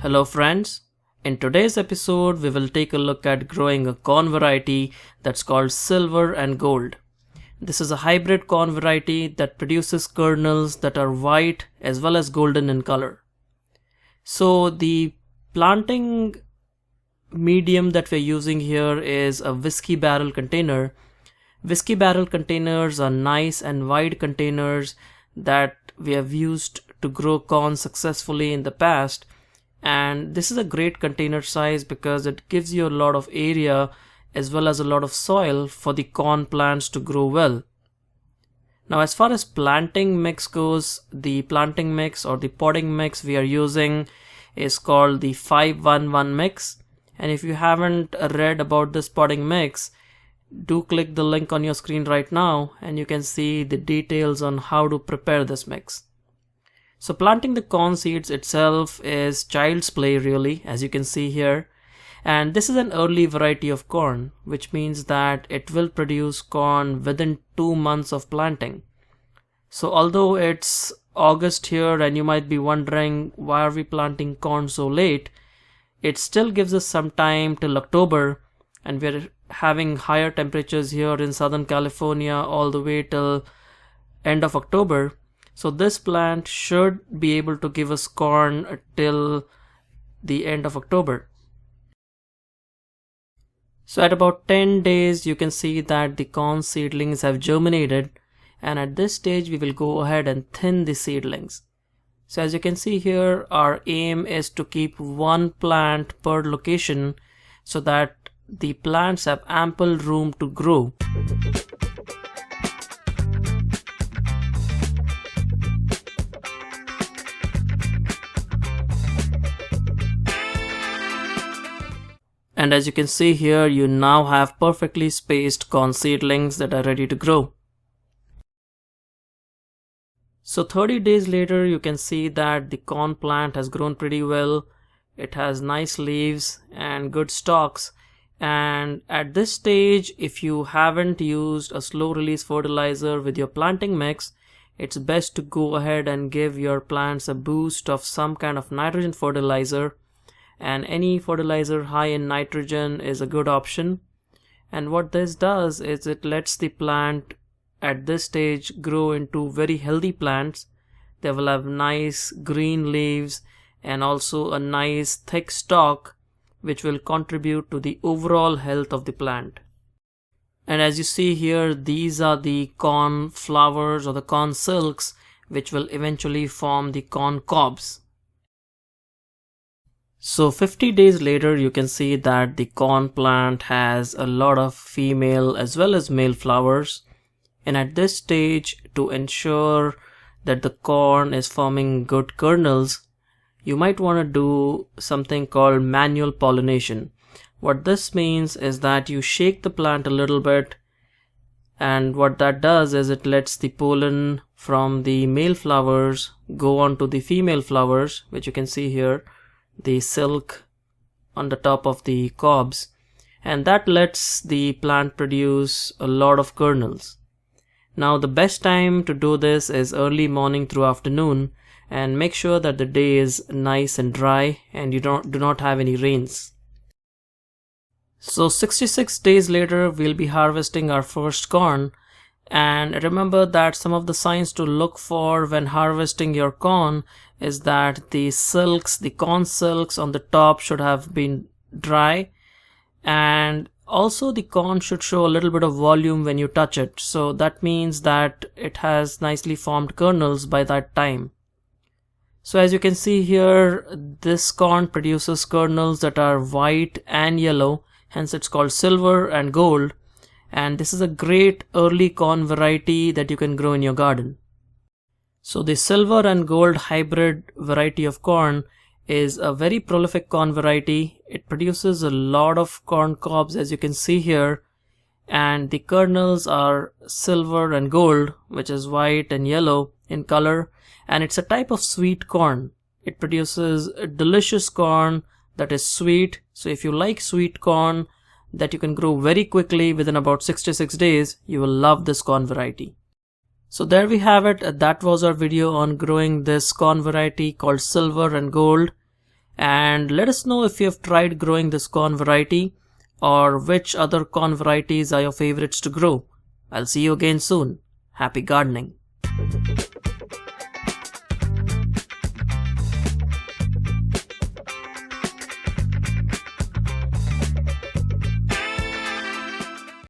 Hello friends, in today's episode we will take a look at growing a corn variety that's called silver and gold. This is a hybrid corn variety that produces kernels that are white as well as golden in color. So the planting medium that we're using here is a whiskey barrel container. Whiskey barrel containers are nice and wide containers that we have used to grow corn successfully in the past. And this is a great container size because it gives you a lot of area as well as a lot of soil for the corn plants to grow well. Now as far as planting mix goes, the planting mix or the potting mix we are using is called the 5-1-1 mix. And if you haven't read about this potting mix, do click the link on your screen right now and you can see the details on how to prepare this mix. So planting the corn seeds itself is child's play really, as you can see here. And this is an early variety of corn, which means that it will produce corn within 2 months of planting. So although it's August here and you might be wondering why are we planting corn so late, it still gives us some time till October, and we're having higher temperatures here in Southern California all the way till end of October. So this plant should be able to give us corn till the end of October. So at about 10 days you can see that the corn seedlings have germinated, and at this stage we will go ahead and thin the seedlings. So as you can see here, our aim is to keep one plant per location so that the plants have ample room to grow. And as you can see here, you now have perfectly spaced corn seedlings that are ready to grow. So 30 days later, you can see that the corn plant has grown pretty well. It has nice leaves and good stalks. And at this stage, if you haven't used a slow release fertilizer with your planting mix, it's best to go ahead and give your plants a boost of some kind of nitrogen fertilizer. And any fertilizer high in nitrogen is a good option. And what this does is it lets the plant at this stage grow into very healthy plants. They will have nice green leaves and also a nice thick stalk, which will contribute to the overall health of the plant. And as you see here, these are the corn flowers or the corn silks, which will eventually form the corn cobs. So 50 days later, you can see that the corn plant has a lot of female as well as male flowers. And at this stage, to ensure that the corn is forming good kernels, you might want to do something called manual pollination. What this means is that you shake the plant a little bit, and what that does is it lets the pollen from the male flowers go on to the female flowers, which you can see here, the silk on the top of the cobs, and that lets the plant produce a lot of kernels. Now the best time to do this is early morning through afternoon, and make sure that the day is nice and dry and you do not have any rains. So 66 days later we'll be harvesting our first corn, and remember that some of the signs to look for when harvesting your corn is that the silks, the corn silks on the top should have been dry, and also the corn should show a little bit of volume when you touch it. So that means that it has nicely formed kernels by that time. So as you can see here, this corn produces kernels that are white and yellow, hence it's called silver and gold. And this is a great early corn variety that you can grow in your garden. So the silver and gold hybrid variety of corn is a very prolific corn variety. It produces a lot of corn cobs, as you can see here, and the kernels are silver and gold, which is white and yellow in color, and it's a type of sweet corn. It produces a delicious corn that is sweet. So if you like sweet corn that you can grow very quickly within about 66 days, you will love this corn variety. So there we have it. That was our video on growing this corn variety called silver and gold. and let us know if you have tried growing this corn variety or which other corn varieties are your favorites to grow. I'll see you again soon. Happy gardening.